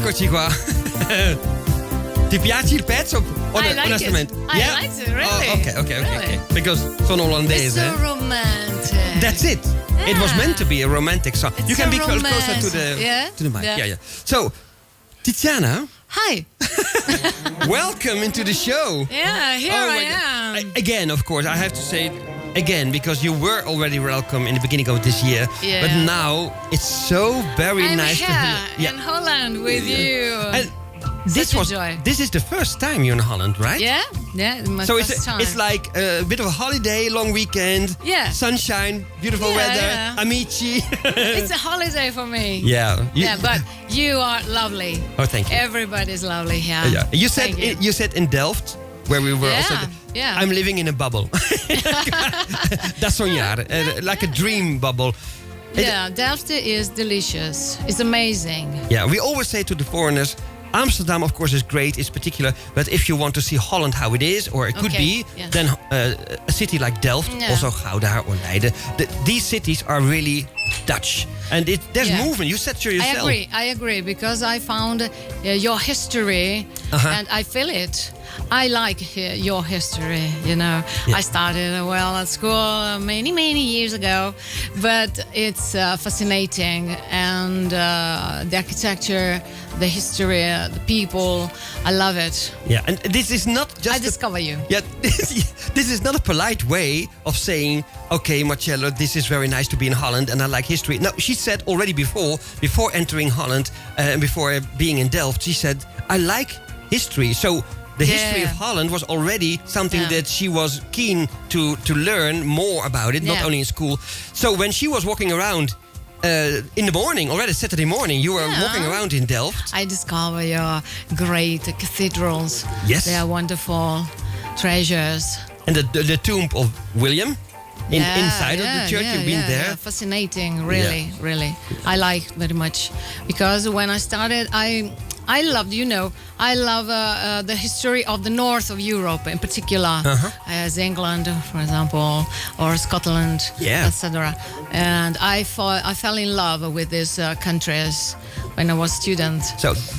Eccoci qua. Ti piace il pezzo? Onestamente. I like it, really. Oh, okay. Because sono olandese. It's so romantic. That's it. Yeah. It was meant to be a romantic song. It's you can be romantic. closer to the mic. Yeah. So, Tiziana. Hi. Welcome into the show. Yeah, here I am. Again, of course, I have to say again, because you were already welcome in the beginning of this year. Yeah. But now it's so very nice to be in Holland with you. And this is the first time you're in Holland, right? Yeah, my so first time. It's like a bit of a holiday, long weekend, sunshine, beautiful weather, amici. It's a holiday for me. Yeah. But you are lovely. Oh, thank you. Everybody's lovely here. Yeah. You said in Delft, where we were also. Yeah. I'm living in a bubble. Da sognare, like a dream bubble. Yeah, Delft is delicious. It's amazing. Yeah, we always say to the foreigners, Amsterdam, of course, is great, it's particular. But if you want to see Holland how it is, or it could be, then a city like Delft, also Gouda or Leiden, these cities are really Dutch. And there's movement. You said so yourself. I agree, because I found your history, and I feel it. I like your history, you know. Yeah. I started at school many years ago, but it's fascinating, and the architecture, the history, the people, I love it. Yeah, and this is not just... I discover you. Yeah, this is not a polite way of saying, okay, Marcello, this is very nice to be in Holland and I like history. No, she said already before entering Holland and before being in Delft, she said, I like history. So the history of Holland was already something that she was keen to learn more about it, not only in school. So when she was walking around in the morning, already Saturday morning, you were walking around in Delft. I discover your great cathedrals. Yes. They are wonderful treasures. And the tomb of William inside of the church, you've been there. Yeah. Fascinating, really. I like very much. Because when I started, I love the history of the north of Europe in particular, as England, for example, or Scotland, etc. And I fell in love with these countries when I was a student.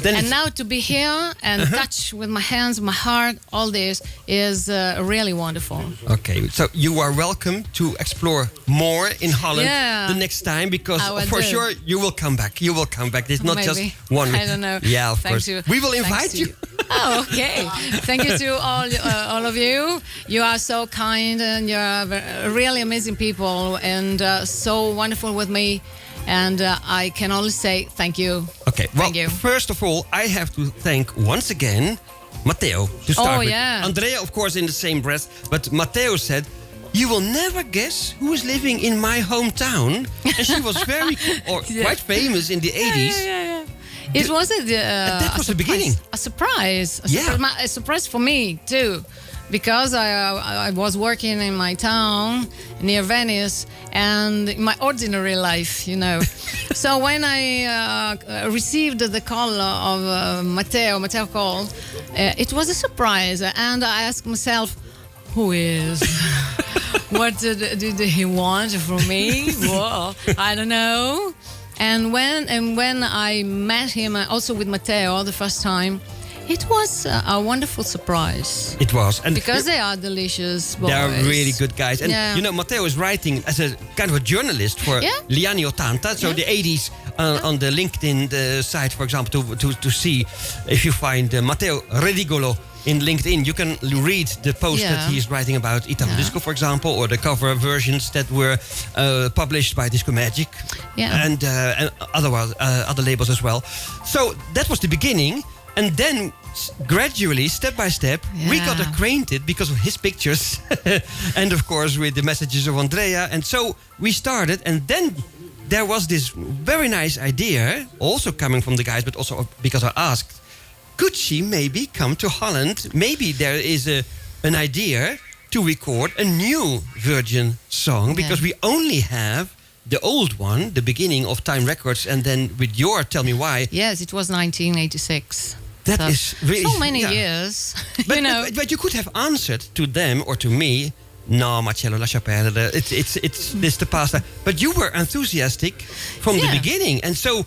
And now to be here and touch with my hands, my heart, all this is really wonderful. Okay, so you are welcome to explore more in Holland the next time, because for sure you will come back. You will come back. It's not just one week. I don't know. Yeah, of course. We will invite you. Oh, okay. Thank you to all of you. You are so kind and you're really amazing people and so wonderful with me. And I can only say thank you. Okay, well, thank you. First of all, I have to thank once again Matteo to start with. Andrea, of course, in the same breath. But Matteo said, you will never guess who is living in my hometown. And she was quite famous in the 80s. Yeah. It was that was the beginning. A surprise. A surprise for me, too. Because I was working in my town near Venice and in my ordinary life, you know. So when I received the call of Matteo called, it was a surprise. And I asked myself, who is? What did he want from me? Well, I don't know. And when I met him, also with Matteo the first time, it was a wonderful surprise. It was. And because they are delicious boys. They are really good guys. And you know, Matteo is writing as a kind of a journalist for Gli anni '80, so the 80s on the LinkedIn site, for example, to see if you find Matteo Redigolo in LinkedIn, you can read the post that he is writing about ITALO Disco, for example, or the cover versions that were published by Disco Magic and other labels as well. So that was the beginning. And then gradually, step by step, we got acquainted because of his pictures and, of course, with the messages of Andrea. And so we started, and then there was this very nice idea, also coming from the guys, but also because I asked, could she maybe come to Holland? Maybe there is an idea to record a new Virgin song, because we only have the old one, the beginning of Time Records, and then with your Tell Me Why. Yes, it was 1986. That is really... So many years, but, you know. But you could have answered to them or to me, no, Marcello, lascia perdere, it's the past. But you were enthusiastic from the beginning. And so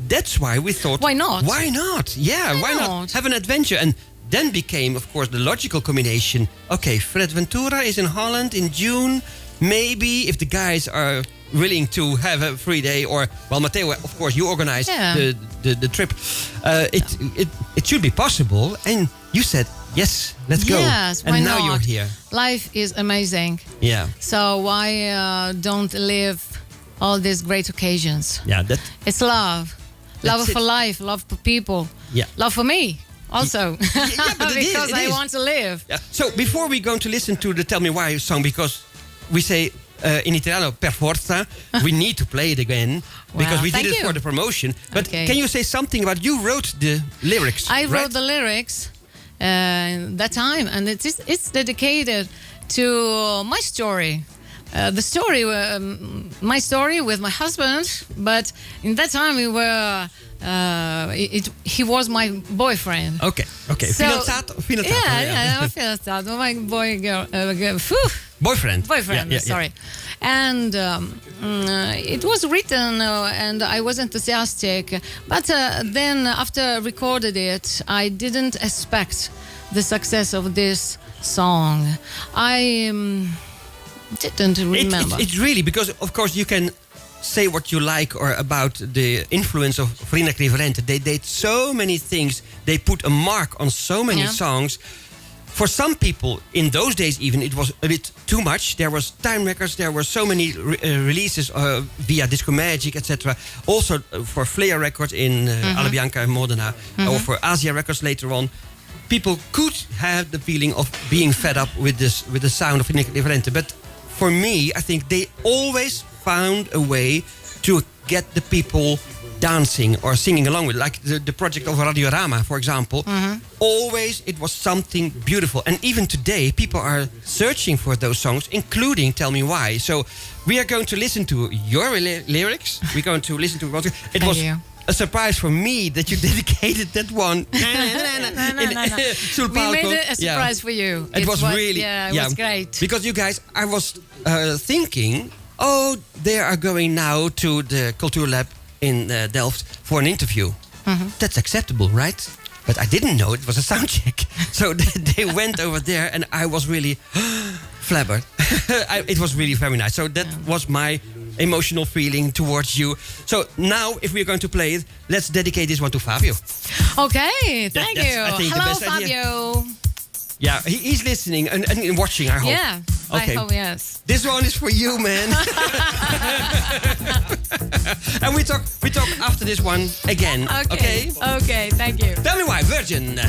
that's why we thought, why not? Why not? Yeah, why not have an adventure? And then became, of course, the logical combination. Okay, Fred Ventura is in Holland in June. Maybe if the guys are willing to have a free day, or Matteo, of course, you organize the trip. It should be possible. And you said, yes, let's go. Yes, and why now not? you're here. Life is amazing. Yeah. So why don't live all these great occasions? Yeah, it's love. Love for life, love for people. Yeah. Love for me also. But because I want to live. Yeah. So before we go to listen to the Tell Me Why song, because we say in Italiano per forza, we need to play it again because we did it for the promotion. But can you say something about, you wrote the lyrics? I wrote the lyrics that time, and it's dedicated to my story. The story, my story with my husband, but in that time we were. He was my boyfriend. Okay. So, fidanzato. Yeah, fidanzato. My boyfriend. Sorry. And it was written, and I was enthusiastic. But then, after recorded it, I didn't expect the success of this song. I didn't remember. It's really, because of course you can say what you like or about the influence of Vrienden Riverente. They did so many things. They put a mark on so many songs. For some people in those days, even, it was a bit too much. There was Time Records. There were so many releases via Disco Magic, etc. Also for Flair Records in Alla Bianca and Modena, or for Asia Records later on. People could have the feeling of being fed up with the sound of Vrienden Riverente. But for me, I think they always found a way to get the people dancing or singing along with, like the project of Radiorama, for example. Always it was something beautiful. And even today, people are searching for those songs, including Tell Me Why. So we are going to listen to your lyrics. We're going to listen to it was a surprise for me that you dedicated that one. We made it a surprise for you. It was really, it was great. Because you guys, I was thinking, they are going now to the Cultuurlab in Delft for an interview. That's acceptable, right? But I didn't know it was a sound check. So they went over there and I was really flabbered. It was really very nice. So that was my emotional feeling towards you. So now, if we're going to play it, let's dedicate this one to Fabio. Okay, thank you. I think, hello, the best Fabio. Idea. Yeah, he's listening and watching, I hope. Yeah, okay. I hope, yes. This one is for you, man. And we talk after this one again. Okay? Okay, thank you. Tell Me Why, Virgin.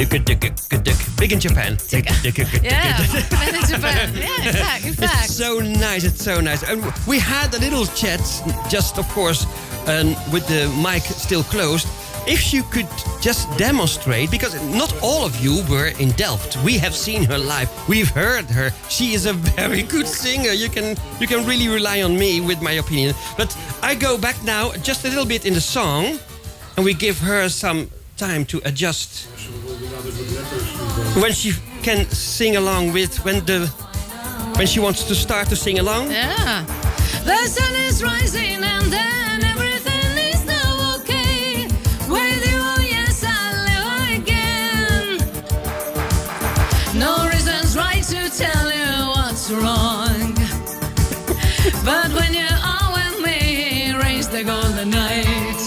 Big in Japan. Yeah, big in Japan. Yeah, in fact. It's so nice. It's so nice. And we had a little chat, just of course, with the mic still closed. If you could just demonstrate, because not all of you were in Delft. We have seen her live. We've heard her. She is a very good singer. You can really rely on me with my opinion. But I go back now just a little bit in the song, and we give her some time to adjust. When she can sing along with when she wants to start to sing along. Yeah. The sun is rising and then everything is now okay. With you, yes, I'll live again. No reason's right to tell you what's wrong. But when you are with me, raise the golden night.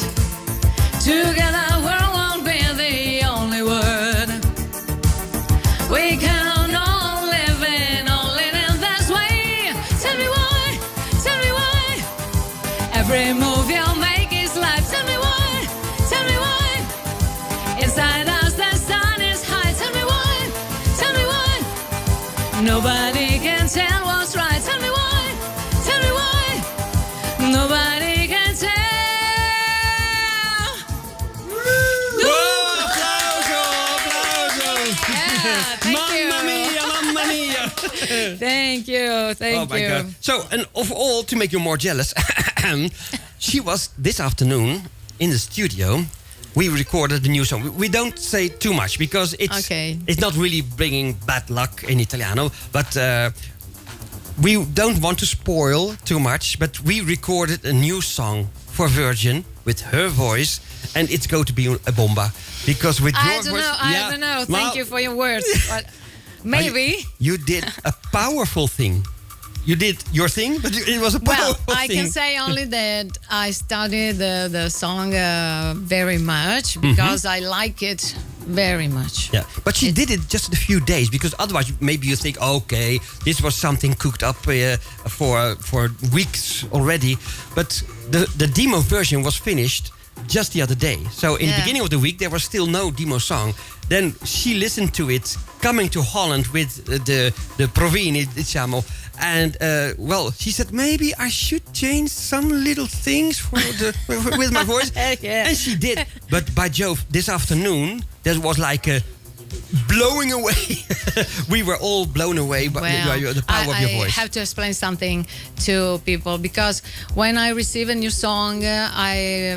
Together we won't be the only word. We can all live in this way. Tell me why, tell me why. Every move you make is life. Tell me why, tell me why. Inside us the sun is high. Tell me why, tell me why. Nobody can tell what's right. Tell me why, tell me why. Nobody can tell. Thank you, thank you. God. So, and overall, to make you more jealous, she was this afternoon in the studio. We recorded the new song. We don't say too much because it's not really bringing bad luck in Italiano. But we don't want to spoil too much. But we recorded a new song for Virgin with her voice, and it's going to be a bomba because with your voice. I don't know. Thank you for your words. But maybe you did a powerful thing. You did your thing, but it was a powerful thing. Well, I can say only that I studied the song very much because I like it very much. Yeah, but she did it just a few days because otherwise maybe you think, okay, this was something cooked up for weeks already. But the demo version was finished just the other day. So in the beginning of the week there was still no demo song. Then she listened to it coming to Holland with the Provini, diciamo. And she said maybe I should change some little things with my voice. And she did. But by Jove, this afternoon there was like a blowing away. We were all blown away by the power of your voice. I have to explain something to people because when I receive a new song,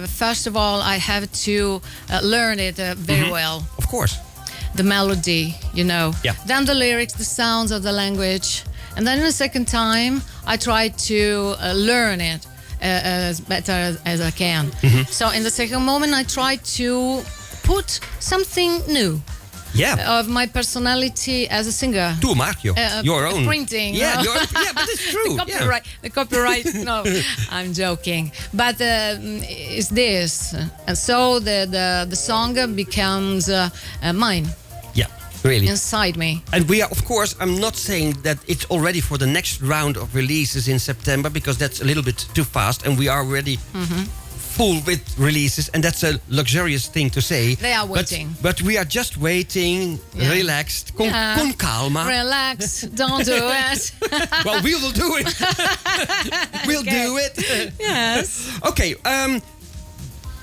first of all I have to learn it very well. Of course. The melody, Yeah. Then the lyrics, the sounds of the language. And then the second time, I try to learn it as better as I can. So in the second moment, I try to put something new. Yeah. Of my personality as a singer. Tu Marchio, your own. Printing. Yeah, but it's true. The copyright, no, I'm joking. But it's this. And so the song becomes mine. Yeah, really. Inside me. And we are, of course, I'm not saying that it's already for the next round of releases in September because that's a little bit too fast and we are already full with releases and that's a luxurious thing to say. They are waiting. But we are just waiting, relaxed, con calma. Relax, don't do it. Well, we will do it. We'll do it. Yes. Okay,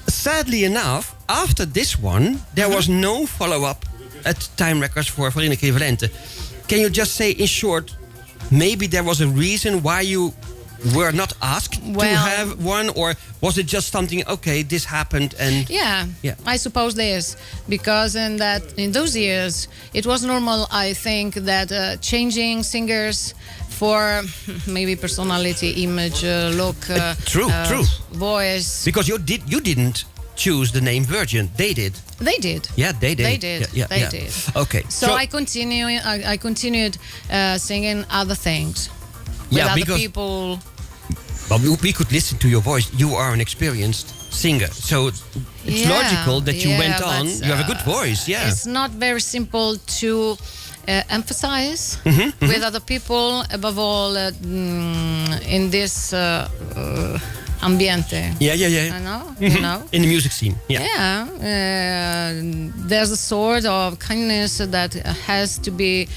sadly enough, after this one, there was no follow-up at Time Records for Farina Equivalente. Can you just say in short, maybe there was a reason why you were not asked to have one, or was it just something, okay, this happened and... Yeah, I suppose this, because in those years, it was normal, I think, that changing singers for maybe personality, image, look, true, voice. Because you didn't choose the name Virgin, they did. They did. Yeah, they did. They did. They did. Okay. So I continued singing other things with other people. Well, we could listen to your voice. You are an experienced singer, so it's logical that you went on. You have a good voice. Yeah, it's not very simple to emphasize with other people. Above all, in this ambiente. Yeah. I know, you know. In the music scene. Yeah. Yeah. There's a sort of kindness that has to be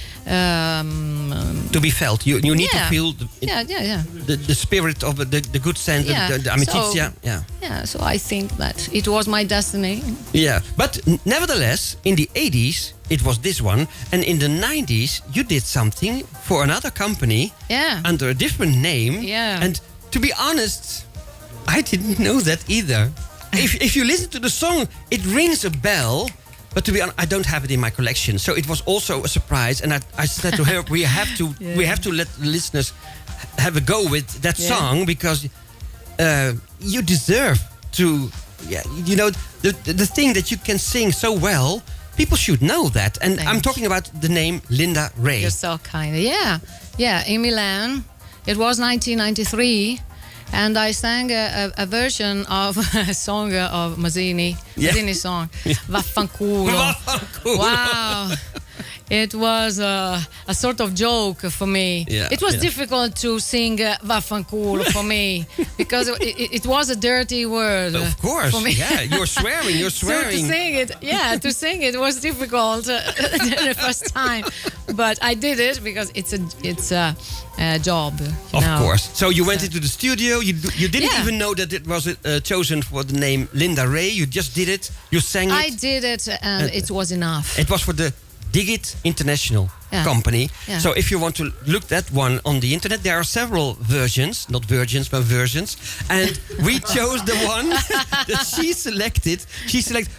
felt. You need to feel the spirit of the good sense, the amicizia. So I think that it was my destiny. Yeah, but nevertheless, in the 80s, it was this one. And in the 90s, you did something for another company under a different name. Yeah. And to be honest, I didn't know that either. If you listen to the song, it rings a bell. But to be honest, I don't have it in my collection. So it was also a surprise. And I said to her, we have to let the listeners have a go with that song, because you deserve to, you know, the thing that you can sing so well, people should know that. And I'm talking about the name Linda Ray. You're so kind. Yeah, in Milan. It was 1993. And I sang a version of a song of Mazzini. Mazzini's song, Vaffanculo. Vaffanculo. Wow. It was a sort of joke for me. It was difficult to sing Vaffanculo for me, because it was a dirty word. Of course. For me. Yeah, you're swearing. So to sing it was difficult the first time. But I did it because it's a job. Of course. So you went into the studio. You didn't even know that it was chosen for the name Linda Ray. You just did it. You sang it. I did it, and it was enough. It was for the Digit International company. Yeah. So if you want to look that one on the internet, there are several versions, not virgins, but versions. And we chose the one that she selected.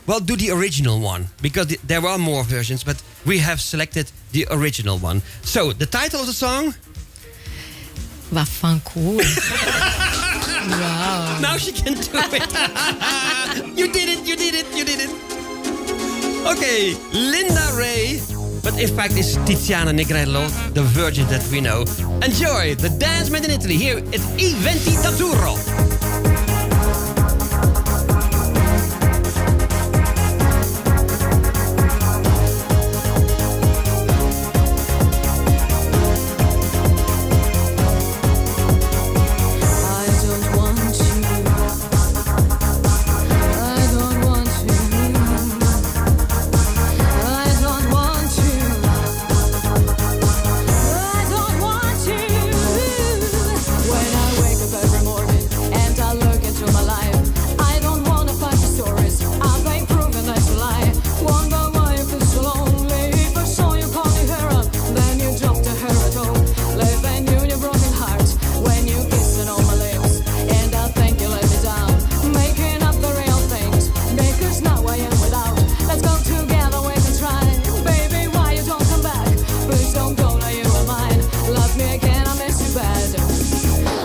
Well, do the original one, because there are more versions, but we have selected the original one. So the title of the song? Vaffanculo. Wow. Now she can do it. You did it. Okay, Linda Ray. But in fact, it's Tiziana Negrello, the virgin that we know. Enjoy the dance made in Italy here at Venti d'Azzurro.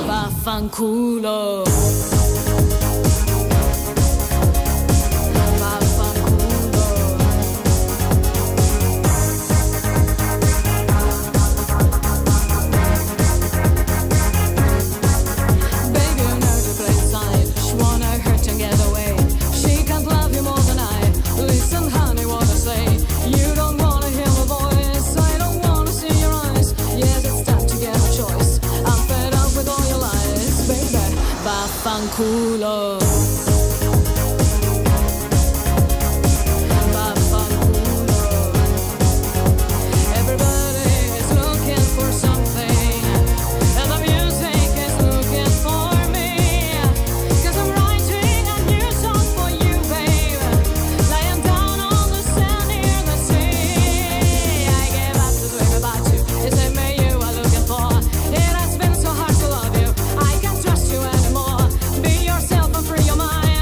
Vaffanculo. Vaffanculo. Everybody is looking for something, and the music is looking for me. 'Cause I'm writing a new song for you, babe. Lying down on the sand near the sea. I gave up to dream about you. It's me you are looking for. It has been so hard to love you. I can't trust you anymore. Be yourself and free your mind.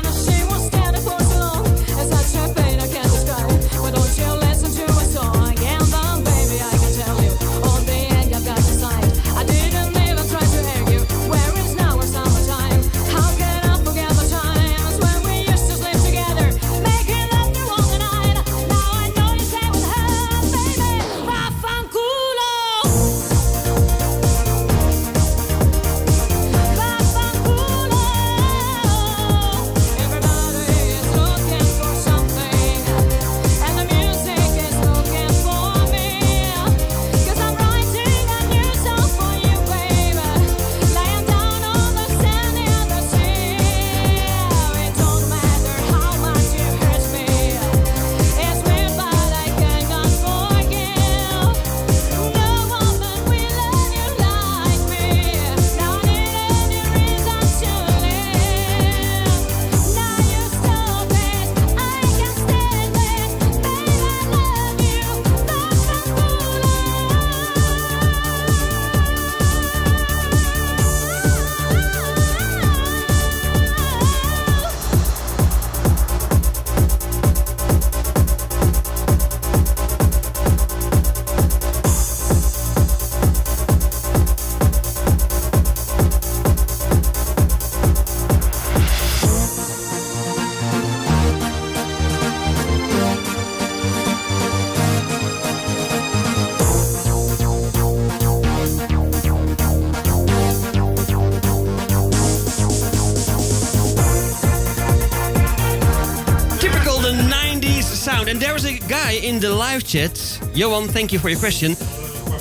sound. And there is a guy in the live chat. Johan, thank you for your question.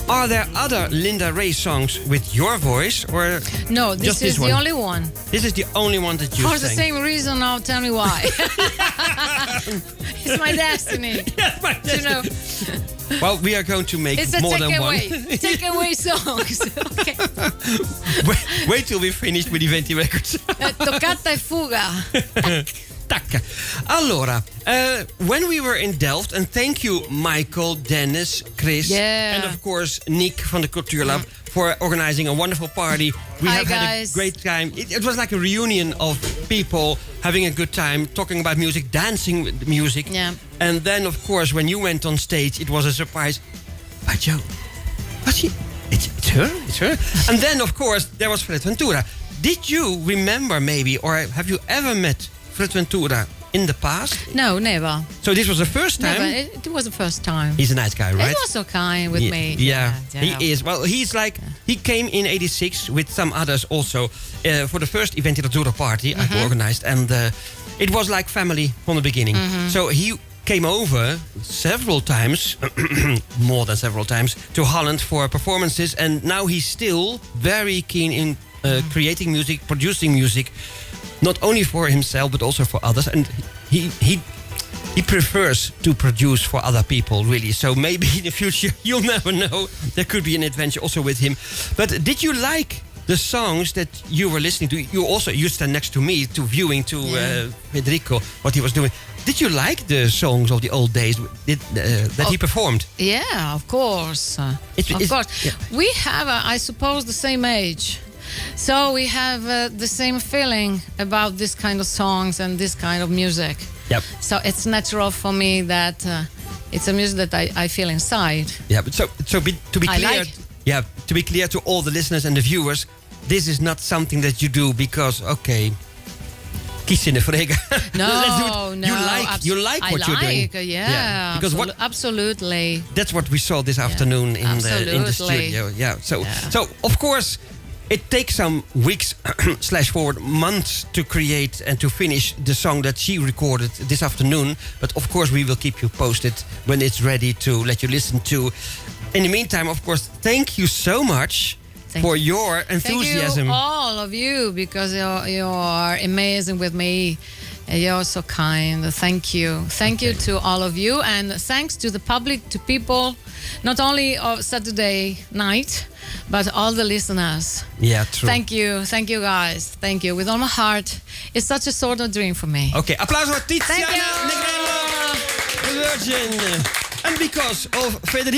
Are there other Linda Ray songs with your voice, or no? This is the only one. This is the only one that you for sang. The same reason. Now tell me why. It's my destiny. Yeah, my destiny. You know. Well, we are going to make more than one. Take away songs. Okay. Wait till we finish with the Venti records. Toccata e fuga. Tac. Allora, when we were in Delft, and thank you, Michael, Dennis, Chris, and of course Nick from the Culture Lab for organizing a wonderful party. We have had a great time. It was like a reunion of people having a good time, talking about music, dancing with music. Yeah. And then, of course, when you went on stage, it was a surprise. But Joe, what's she? It's her? It's her? And then, of course, there was Fred Ventura. Did you remember maybe, or have you ever met Fred Ventura in the past? No, never. So this was the first time? Never. It was the first time. He's a nice guy, right? He was so kind with me. Yeah, he is. Well, he's like, he came in '86 with some others also for the first Venti D'Azzurro party I've organized. And it was like family from the beginning. So he came over several times, more than several times, to Holland for performances. And now he's still very keen in creating music, producing music. Not only for himself, but also for others. And he prefers to produce for other people, really. So maybe in the future, you'll never know. There could be an adventure also with him. But did you like the songs that you were listening to? You stand next to me, viewing Federico, what he was doing. Did you like the songs of the old days that he performed? Yeah, of course. Of course. Yeah. We have, I suppose, the same age. So we have the same feeling about this kind of songs and this kind of music. Yep. So it's natural for me that it's a music that I feel inside. Yeah, but to be clear, to be clear to all the listeners and the viewers, this is not something that you do because kies in de frega. No, let's do it. No. You like what you're doing. Yeah, because absolutely. That's what we saw this afternoon in the studio. Yeah. So of course, it takes some weeks / months to create and to finish the song that she recorded this afternoon. But of course, we will keep you posted when it's ready to let you listen to. In the meantime, of course, thank you so much for your enthusiasm. Thank you, all of you, because you're amazing with me. You're so kind. Thank you. Thank you to all of you. And thanks to the public, to people, not only of Saturday night, but all the listeners. Yeah, true. Thank you. Thank you, guys. Thank you. With all my heart. It's such a sort of dream for me. Okay, applaus for Tiziana Negrello, the Virgin. And because of Federico.